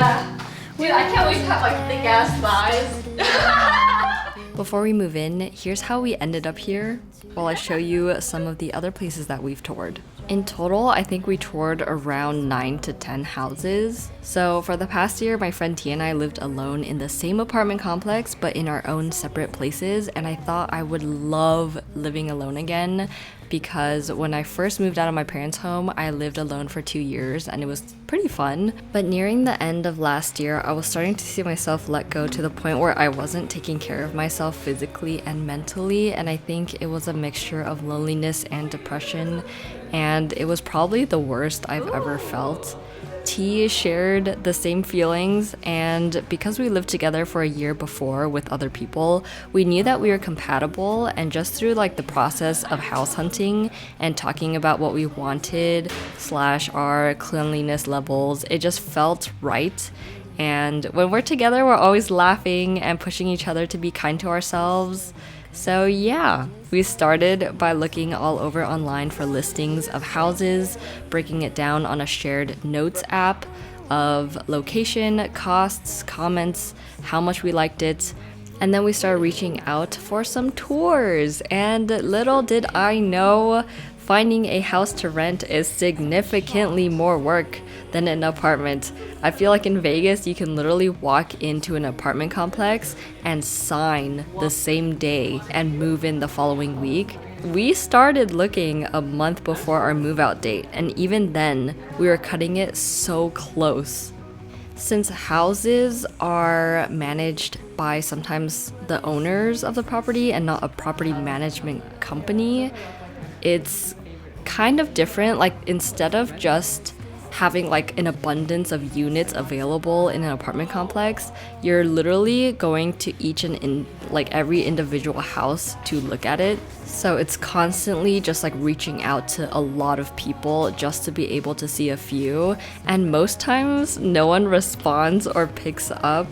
Yeah. Dude, I can't wait to have like thick ass thighs. Before we move in, here's how we ended up here, while I show you some of the other places that we've toured. In total, I think we toured around 9 to 10 houses. So for the past year, my friend Tia and I lived alone in the same apartment complex, but in our own separate places, and I thought I would love living alone again, because when I first moved out of my parents' home, I lived alone for 2 years and it was pretty fun. But nearing the end of last year, I was starting to see myself let go to the point where I wasn't taking care of myself physically and mentally, and I think it was a mixture of loneliness and depression, and it was probably the worst I've ever felt. T shared the same feelings, and because we lived together for a year before with other people, we knew that we were compatible, and just through like the process of house hunting and talking about what we wanted / our cleanliness levels, it just felt right. And when we're together, we're always laughing and pushing each other to be kind to ourselves. So yeah, we started by looking all over online for listings of houses, breaking it down on a shared notes app of location, costs, comments, how much we liked it, and then we started reaching out for some tours. And little did I know, finding a house to rent is significantly more work than an apartment. I feel like in Vegas, you can literally walk into an apartment complex and sign the same day and move in the following week. We started looking a month before our move out date, and even then, we were cutting it so close. Since houses are managed by sometimes the owners of the property and not a property management company, it's kind of different. Like, instead of just having like an abundance of units available in an apartment complex, you're literally going to each and like every individual house to look at it. So it's constantly just like reaching out to a lot of people just to be able to see a few, and most times no one responds or picks up.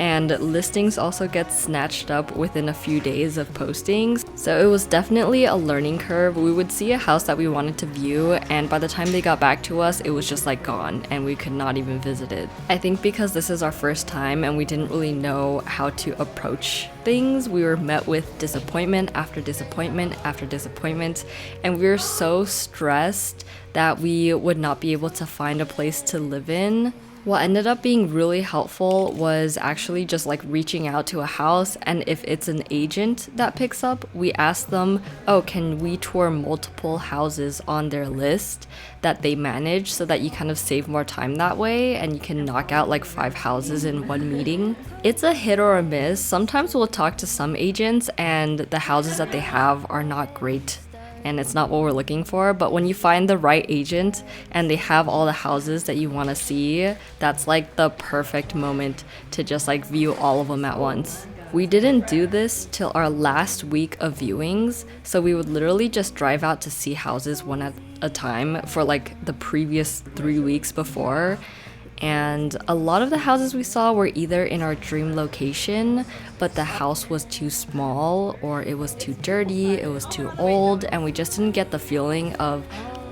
And listings also get snatched up within a few days of postings. So it was definitely a learning curve. We would see a house that we wanted to view, and by the time they got back to us, it was just like gone and we could not even visit it. I think because this is our first time and we didn't really know how to approach things, we were met with disappointment after disappointment after disappointment, and we were so stressed that we would not be able to find a place to live in. What ended up being really helpful was actually just like reaching out to a house, and if it's an agent that picks up, we ask them, oh, can we tour multiple houses on their list that they manage, so that you kind of save more time that way and you can knock out like 5 houses in one meeting. It's a hit or a miss. Sometimes we'll talk to some agents and the houses that they have are not great and it's not what we're looking for, but when you find the right agent and they have all the houses that you want to see, that's like the perfect moment to just like view all of them at once. We didn't do this till our last week of viewings, so we would literally just drive out to see houses one at a time for like the previous 3 weeks before. And a lot of the houses we saw were either in our dream location, but the house was too small, or it was too dirty, it was too old, and we just didn't get the feeling of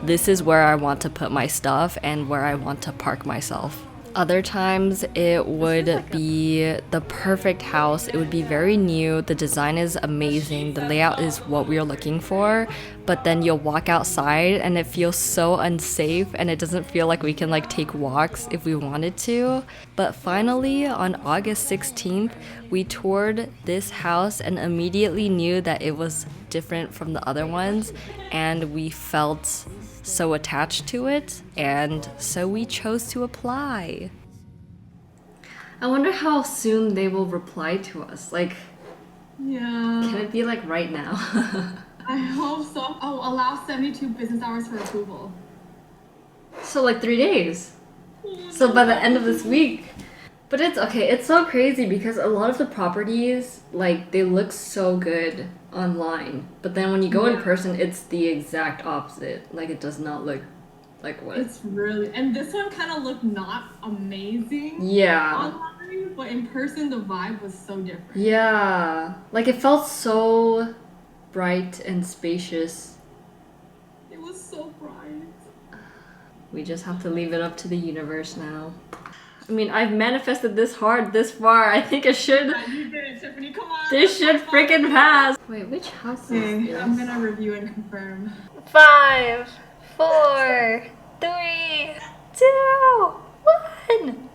this is where I want to put my stuff and where I want to park myself. Other times it would be the perfect house. It would be very new, the design is amazing, the layout is what we are looking for, but then you'll walk outside and it feels so unsafe and it doesn't feel like we can like take walks if we wanted to. But finally, on August 16th, we toured this house and immediately knew that it was different from the other ones, and we felt so attached to it, and so we chose to apply. I wonder how soon they will reply to us. Like, yeah. Can it be like right now? I hope so. Oh, allow 72 business hours for approval. So like 3 days. So by the end of this week. But it's okay, it's so crazy because a lot of the properties, like, they look so good online, but then when you go in person, it's the exact opposite. Like, it does not look like what. It's really, and this one kind of looked not amazing. Yeah. Online, but in person, the vibe was so different. Yeah. Like, it felt so bright and spacious. It was so bright. We just have to leave it up to the universe now. I mean, I've manifested this hard, this far. I think it should. Yeah, you did it, Tiffany. Come on. This should freaking pass. Wait, which house is Okay, this? I'm gonna review and confirm. 5, 4, 3, 2, 1.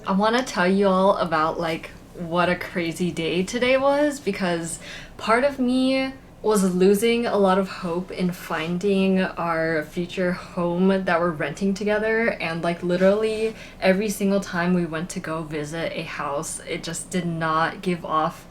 I want to tell you all about like what a crazy day today was, because part of me was losing a lot of hope in finding our future home that we're renting together, and like literally every single time we went to go visit a house, it just did not give off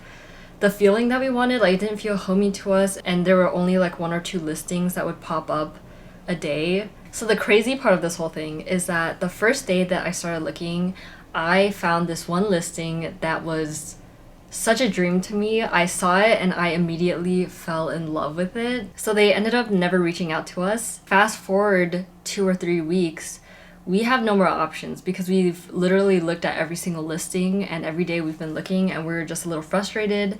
the feeling that we wanted. Like, it didn't feel homey to us, and there were only like 1 or 2 listings that would pop up a day. So the crazy part of this whole thing is that the first day that I started looking, I found this one listing that was such a dream to me. I saw it and I immediately fell in love with it. So they ended up never reaching out to us. Fast forward 2 or 3 weeks, we have no more options because we've literally looked at every single listing, and every day we've been looking and we're just a little frustrated,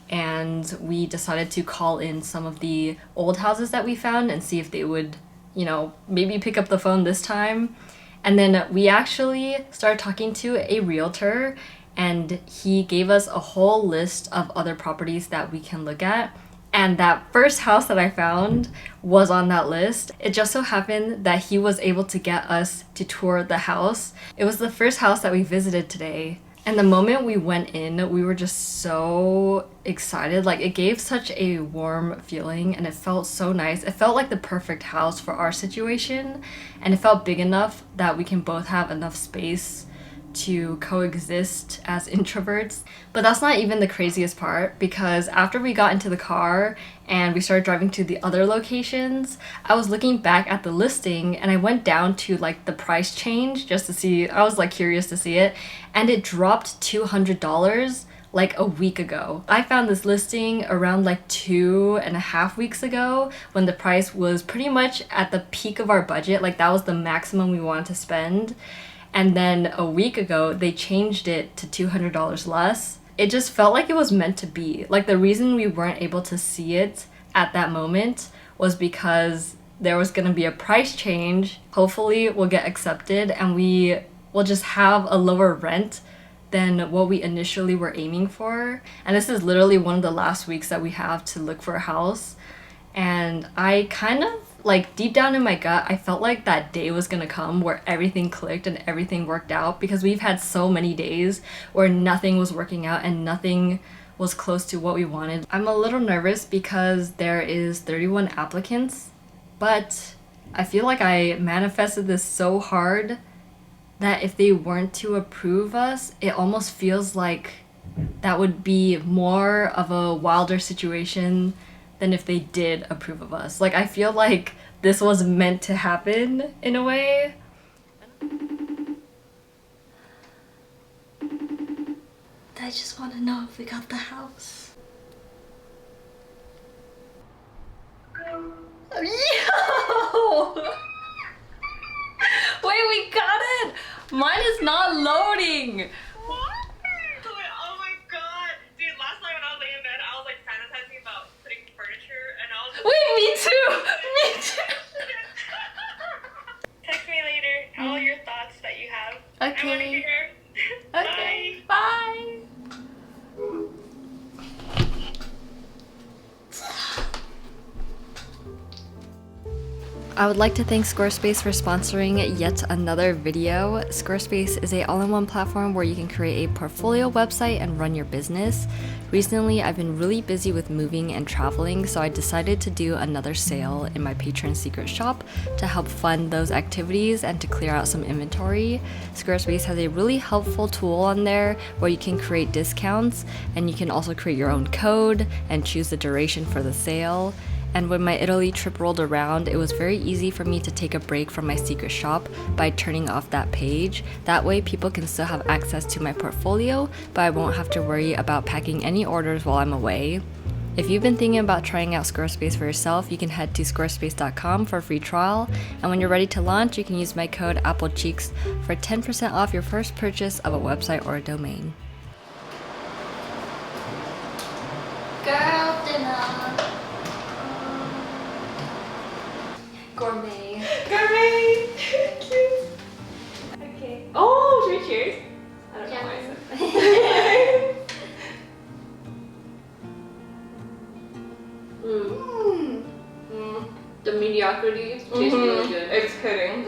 and we decided to call in some of the old houses that we found and see if they would, you know, maybe pick up the phone this time. And then we actually started talking to a realtor, and he gave us a whole list of other properties that we can look at. And that first house that I found was on that list. It just so happened that he was able to get us to tour the house. It was the first house that we visited today. And the moment we went in, we were just so excited. Like, it gave such a warm feeling and it felt so nice. It felt like the perfect house for our situation, and it felt big enough that we can both have enough space to coexist as introverts. But that's not even the craziest part, because after we got into the car and we started driving to the other locations, I was looking back at the listing and I went down to like the price change just to see. I was like curious to see it, and it dropped $200 like a week ago. I found this listing around like 2.5 weeks ago when the price was pretty much at the peak of our budget. Like, that was the maximum we wanted to spend. And then a week ago, they changed it to $200 less. It just felt like it was meant to be. Like, the reason we weren't able to see it at that moment was because there was gonna be a price change. Hopefully we'll get accepted and we will just have a lower rent than what we initially were aiming for. And this is literally one of the last weeks that we have to look for a house. And I kind of, like, deep down in my gut, I felt like that day was gonna come where everything clicked and everything worked out, because we've had so many days where nothing was working out and nothing was close to what we wanted. I'm a little nervous because there is 31 applicants, but I feel like I manifested this so hard that if they weren't to approve us, it almost feels like that would be more of a wilder situation than if they did approve of us. Like, I feel like this was meant to happen in a way. I just want to know if we got the house. Yo! Wait, we got it! Mine is not loading! Oh my god. Dude, last night when I was laying in bed, I was like fantasizing about putting furniture and I was just Wait, me too! Me too! Text me later all your thoughts that you have. Okay. I want to hear. Okay, bye! I would like to thank Squarespace for sponsoring yet another video. Squarespace is an all-in-one platform where you can create a portfolio website and run your business. Recently, I've been really busy with moving and traveling, so I decided to do another sale in my Patreon secret shop to help fund those activities and to clear out some inventory. Squarespace has a really helpful tool on there where you can create discounts, and you can also create your own code and choose the duration for the sale. And when my Italy trip rolled around, it was very easy for me to take a break from my secret shop by turning off that page. That way people can still have access to my portfolio, but I won't have to worry about packing any orders while I'm away. If you've been thinking about trying out Squarespace for yourself, you can head to squarespace.com for a free trial. And when you're ready to launch, you can use my code AppleCheeks for 10% off your first purchase of a website or a domain. Girl dinner. Gourmet. Gourmet. Cute. Okay. Oh, should we cheers? I don't know why I said. The mediocrity tastes really good. It's hitting.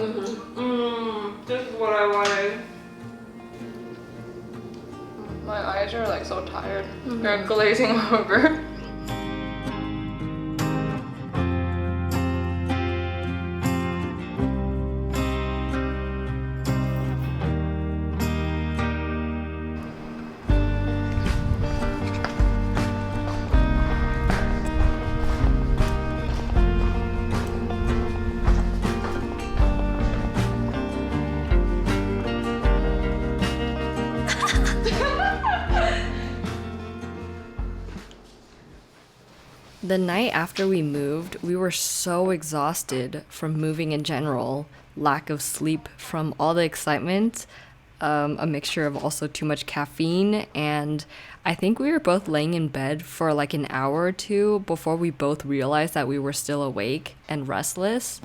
This is what I wanted. My eyes are like so tired. They're glazing over. The night after we moved, we were so exhausted from moving in general, lack of sleep from all the excitement, a mixture of also too much caffeine, and I think we were both laying in bed for like an hour or two before we both realized that we were still awake and restless.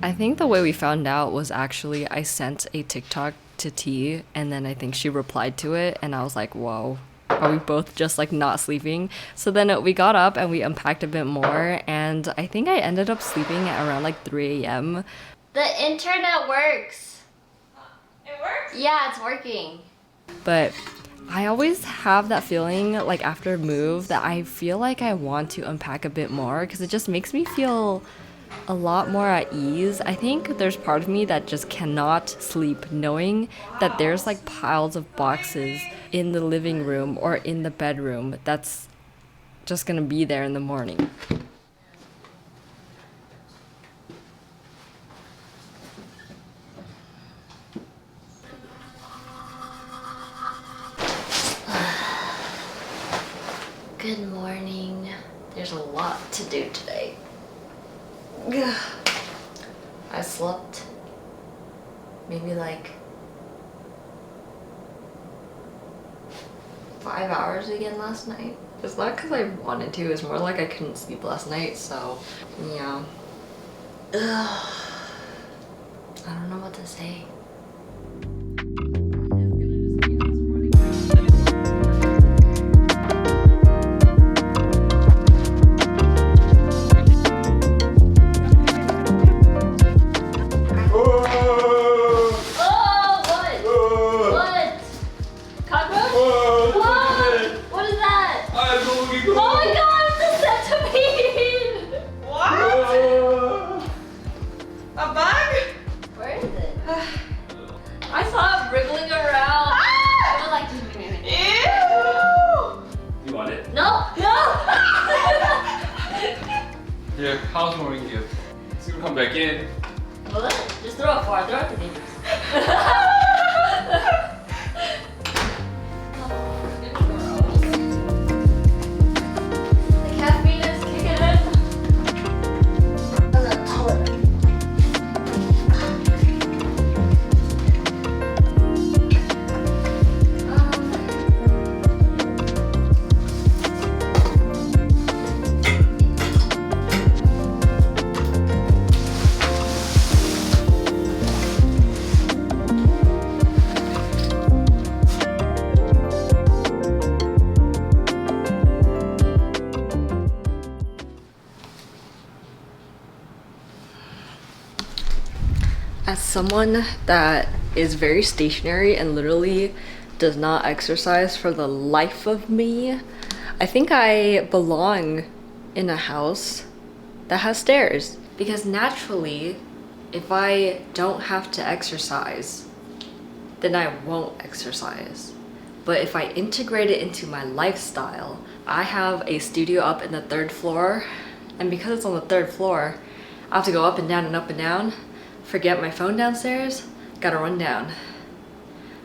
I think the way we found out was actually I sent a TikTok to T, and then I think she replied to it, and I was like, whoa. Are we both just like not sleeping? So then we got up and we unpacked a bit more, and I think I ended up sleeping at around like 3 a.m. The internet works. It works? Yeah, it's working. But I always have that feeling like after a move that I feel like I want to unpack a bit more because it just makes me feel a lot more at ease. I think there's part of me that just cannot sleep knowing that there's like piles of boxes in the living room or in the bedroom that's just gonna be there in the morning. Good morning. There's a lot to do today. I slept maybe like 5 hours again last night. It's not because I wanted to, it's more like I couldn't sleep last night, so yeah. Ugh. I don't know what to say. Your house moving gift. It's gonna come back in. Well, just throw it far. Throw it to me. The caffeine is kicking in. I'm gonna toilet. As someone that is very stationary and literally does not exercise for the life of me, I think I belong in a house that has stairs. Because naturally, if I don't have to exercise, then I won't exercise. But if I integrate it into my lifestyle, I have a studio up in the 3rd floor, and because it's on the 3rd floor, I have to go up and down and up and down. Forget my phone downstairs, gotta run down.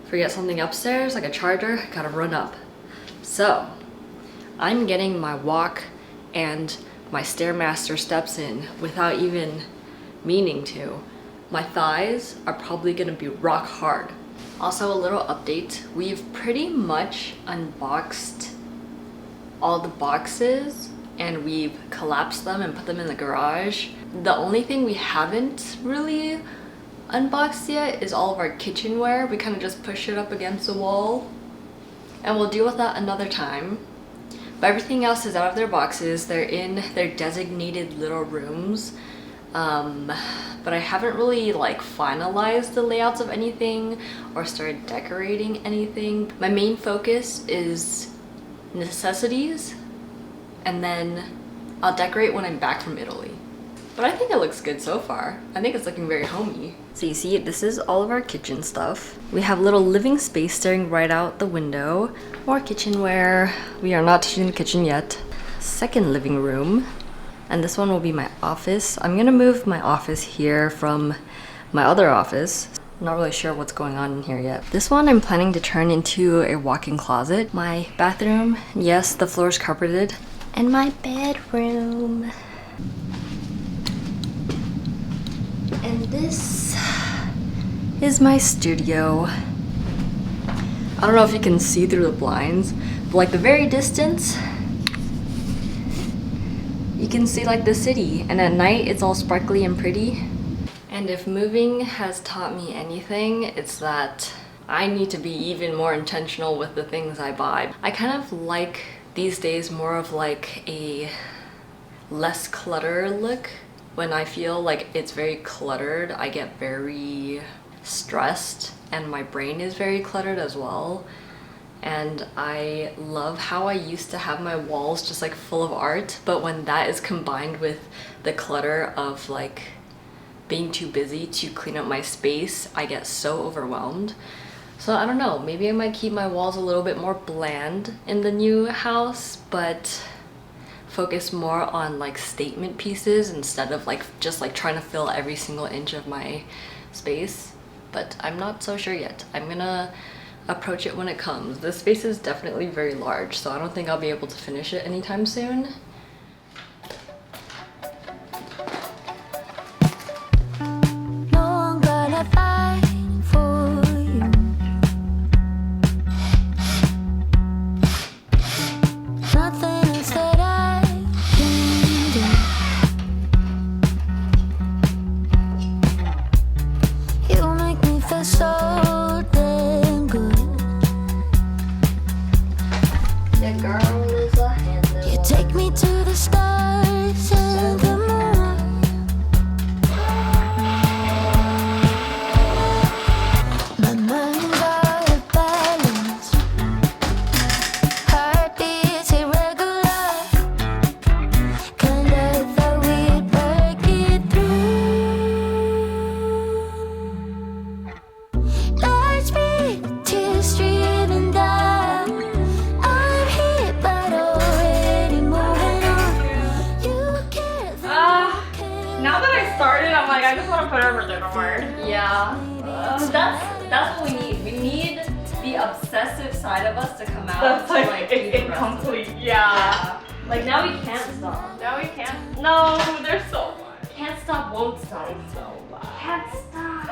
Forget something upstairs, like a charger, gotta run up. So, I'm getting my walk and my Stairmaster steps in without even meaning to. My thighs are probably gonna be rock hard. Also, a little update. We've pretty much unboxed all the boxes and we've collapsed them and put them in the garage. The only thing we haven't really unboxed yet is all of our kitchenware. We kind of just push it up against the wall, and we'll deal with that another time. But everything else is out of their boxes. They're in their designated little rooms. But I haven't really like finalized the layouts of anything or started decorating anything. My main focus is necessities, and then I'll decorate when I'm back from Italy. But I think it looks good so far. I think it's looking very homey. So you see, this is all of our kitchen stuff. We have a little living space staring right out the window. More kitchenware. We are not touching the kitchen yet. Second living room. And this one will be my office. I'm gonna move my office here from my other office. I'm not really sure what's going on in here yet. This one I'm planning to turn into a walk-in closet. My bathroom, yes, the floor is carpeted. And my bedroom. And this is my studio. I don't know if you can see through the blinds, but like the very distance, you can see like the city, and at night it's all sparkly and pretty. And if moving has taught me anything, it's that I need to be even more intentional with the things I buy. I kind of like these days more of like a less clutter look. When I feel like it's very cluttered, I get very stressed, and my brain is very cluttered as well. And I love how I used to have my walls just like full of art, but when that is combined with the clutter of like being too busy to clean up my space, I get so overwhelmed. So I don't know, maybe I might keep my walls a little bit more bland in the new house, but focus more on like statement pieces instead of like just like trying to fill every single inch of my space. But I'm not so sure yet. I'm gonna approach it when it comes. This space is definitely very large, so I don't think I'll be able to finish it anytime soon. I just want to put everything away. Yeah. That's what we need. We need the obsessive side of us to come out. That's to, like do it's the rest of incomplete. it. Yeah. Like now we can't stop. Now we can't. No, there's so much. Can't stop, won't stop. So much. Can't stop.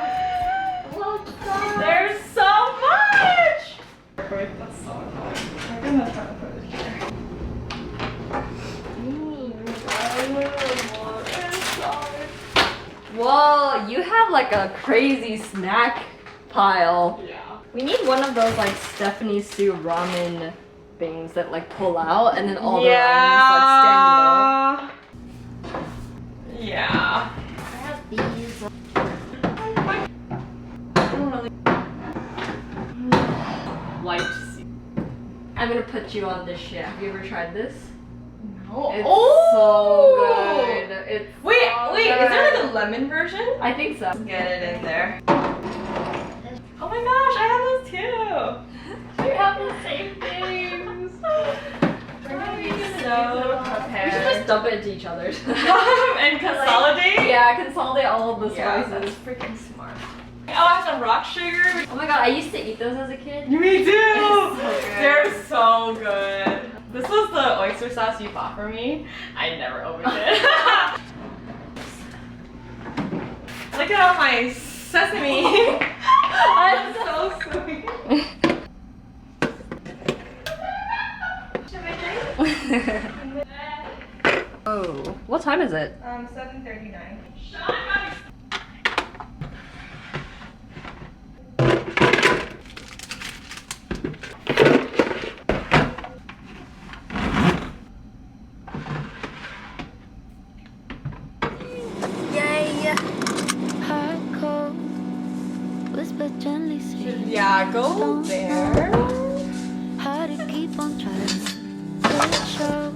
Won't stop. There's so much. That's so annoying. I'm gonna try to put it here. Whoa, you have like a crazy snack pile. Yeah. We need one of those like Stephanie Sue ramen things that like pull out and then all the ramen start standing up. Yeah. I have these. I don't really like to see. I'm gonna put you on this shit. Have you ever tried this? No. It's so good. It's Wait, so is good. there like a lemon version? I think so. Get it in there. Oh my gosh, I have those too. We have the same things. We're gonna be so prepared. We should just dump it into each other's. And consolidate? Yeah, consolidate all of the Yeah, spices. that's freaking smart. Oh, I have some rock sugar. Oh my god, I used to eat those as a kid. Me too. It's so good. They're so good. This was the oyster sauce you bought for me. I never opened it. Look at all my sesame. I'm so sweet. Should I drink? Oh. What time is it? 7:39. Yeah, go there. How to keep on trying. It shows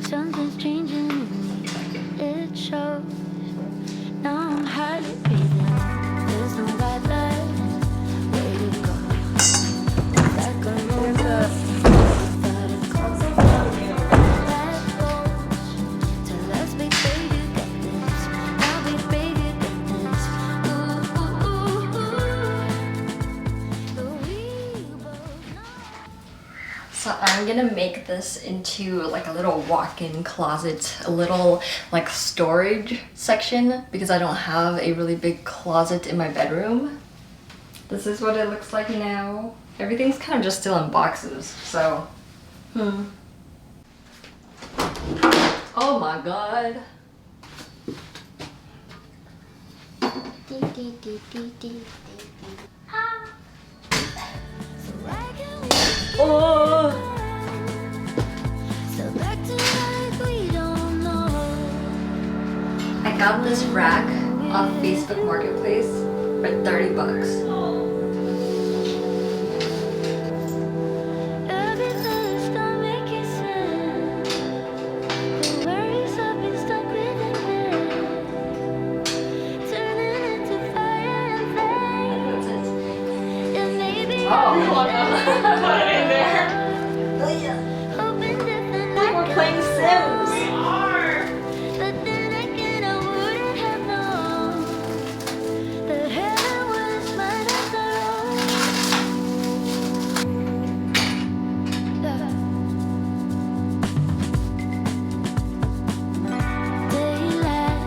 something's changing in me. It shows. Now I'm hardly breathing. There's no right line. Way to go. Like a rover. Without a cause. That goes. Tell us, big baby, got this. Now, big baby, got this. Ooh, ooh, ooh, ooh. But we both know. So I'm gonna make this into like a little walk-in closet, a little like storage section because I don't have a really big closet in my bedroom. This is what it looks like now. Everything's kind of just still in boxes, so. Oh my god. Oh. So back to like we don't know. I got this rack off Facebook Marketplace for 30 bucks. Everything's not making sense. The worries I've been stuck within it. Turning into fire and flame. And maybe Oh, Put it in there. hoping different We're playing Sims. We are. But then again, I wouldn't have known that heaven was mine after all. Daylight,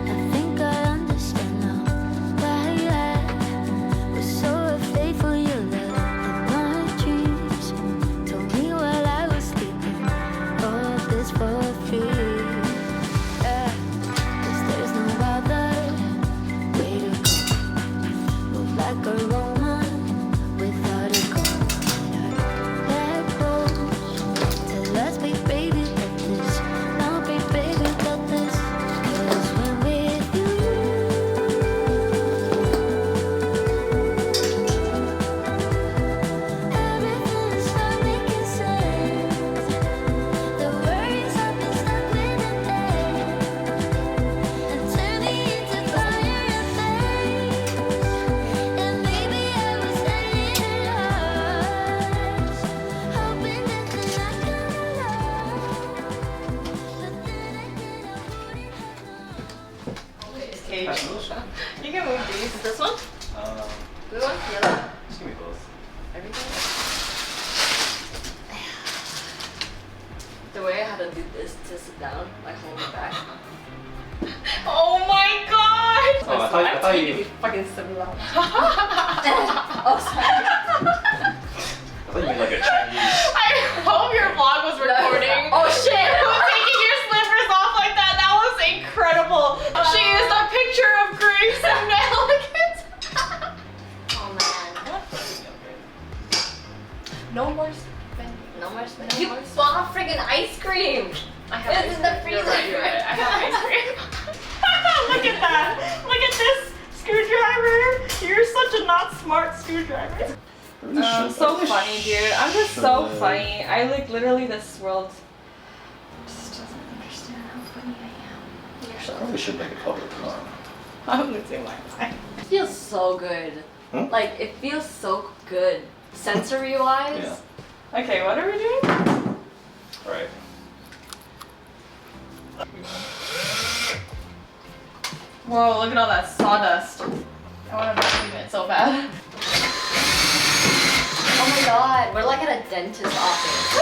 I think I understand now why I was so faithful. Your love in my dreams told me while I was sleeping, all this for free. Yeah, 'cause there's no other way to go. Move like a Roman without a goal. That goes. Tell us, big baby, got this. Now, big baby, got this. 'Cause when with you, everything's not making sense. The worries I've been stuck with in bed and turn me into fire and flames. And maybe I was saying lies, hoping that then I come alive. But then again, I wouldn't have known. Cage. You can move these. This one? Blue one? Yellow? Just give me both. Everything? The way I had to do this to sit down, like hold it back. Oh my god! Oh, I thought you. Fucking similar. I thought you made like a Chinese. I hope your vlog was recording. Oh shit! Taking your slippers off like that, that was incredible. She used a picture of Grace and elegance. Oh man. No more spending. No more spending. You bought friggin' ice cream. I have It's ice in the cream. freezer. You're right. I have ice cream. Look at that. Look at this screwdriver. You're such a not smart screwdriver. So funny, dude. I'm just so funny. I like literally this world just doesn't understand how funny I am. You're so Probably should make a public tomorrow. I'm losing my mind. It feels so good. Hmm? Like it feels so good, sensory wise. Yeah. Okay, what are we doing? All right. Whoa, look at all that sawdust. I want to vacuum it so bad. Oh my god, we're like at a dentist's office.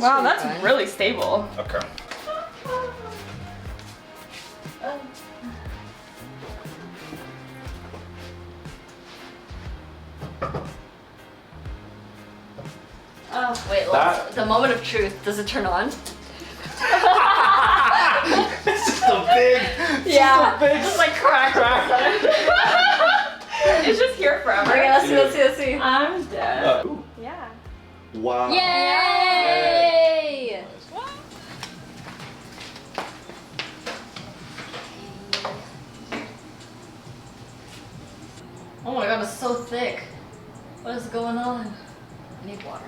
Wow, that's really stable. Okay. Oh. Wait, That- the moment of truth. Does it turn on? It's just a big. Just like crack. It's just here forever. Okay, let's see. I'm dead. Ooh. Yeah. Wow. Yay! Oh my god, it's so thick. What is going on? I need water.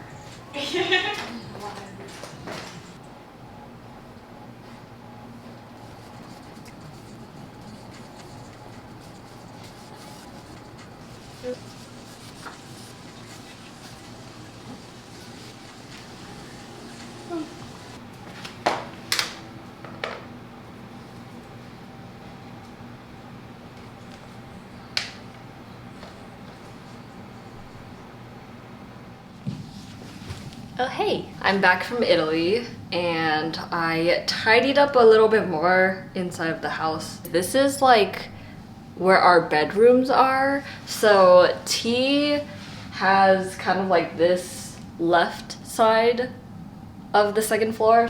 Oh hey, I'm back from Italy and I tidied up a little bit more inside of the house. This is like where our bedrooms are. So T has kind of like this left side of the second floor.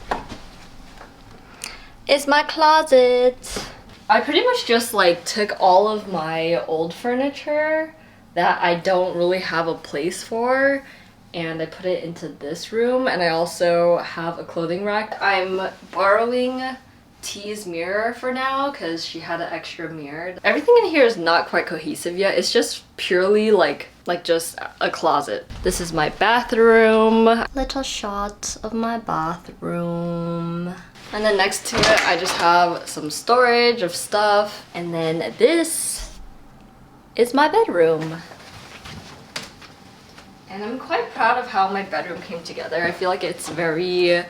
It's my closet. I pretty much just like took all of my old furniture that I don't really have a place for and I put it into this room, and I also have a clothing rack. I'm borrowing T's mirror for now because she had an extra mirror. Everything in here is not quite cohesive yet. It's just purely like just a closet. This is my bathroom. Little shot of my bathroom. And then next to it, I just have some storage of stuff. And then this is my bedroom. And I'm quite proud of how my bedroom came together. I feel like it's very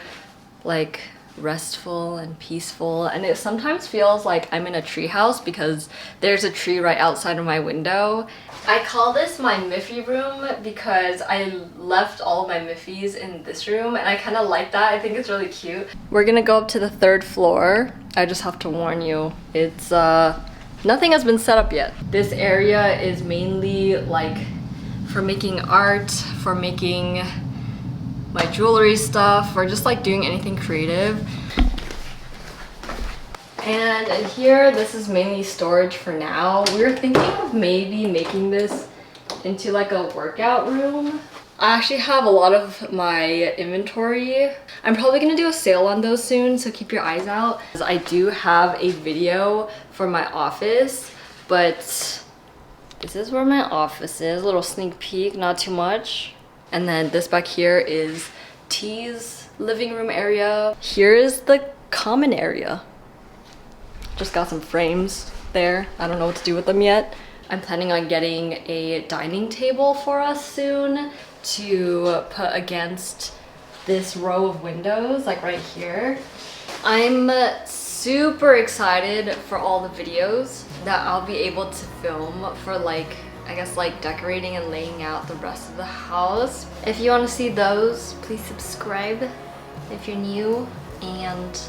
like restful and peaceful, and it sometimes feels like I'm in a tree house because there's a tree right outside of my window. I call this my Miffy room because I left all of my Miffies in this room and I kind of like that. I think it's really cute. We're gonna go up to the 3rd floor. I just have to warn you, it's nothing has been set up yet. This area is mainly like for making art, for making my jewelry stuff, or just like doing anything creative. And in here, this is mainly storage for now. We were thinking of maybe making this into like a workout room. I actually have a lot of my inventory. I'm probably gonna do a sale on those soon, so keep your eyes out. I do have a video for my office, but this is where my office is. A little sneak peek, not too much. And then this back here is T's living room area. Here is the common area. Just got some frames there. I don't know what to do with them yet. I'm planning on getting a dining table for us soon to put against this row of windows, like right here. I'm super excited for all the videos that I'll be able to film for like, I guess like decorating and laying out the rest of the house. If you want to see those, please subscribe if you're new, and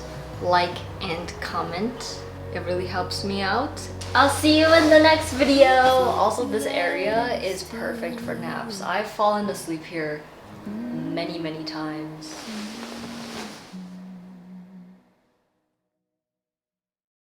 like and comment. It really helps me out. I'll see you in the next video. Also, this area is perfect for naps. I've fallen asleep here many times.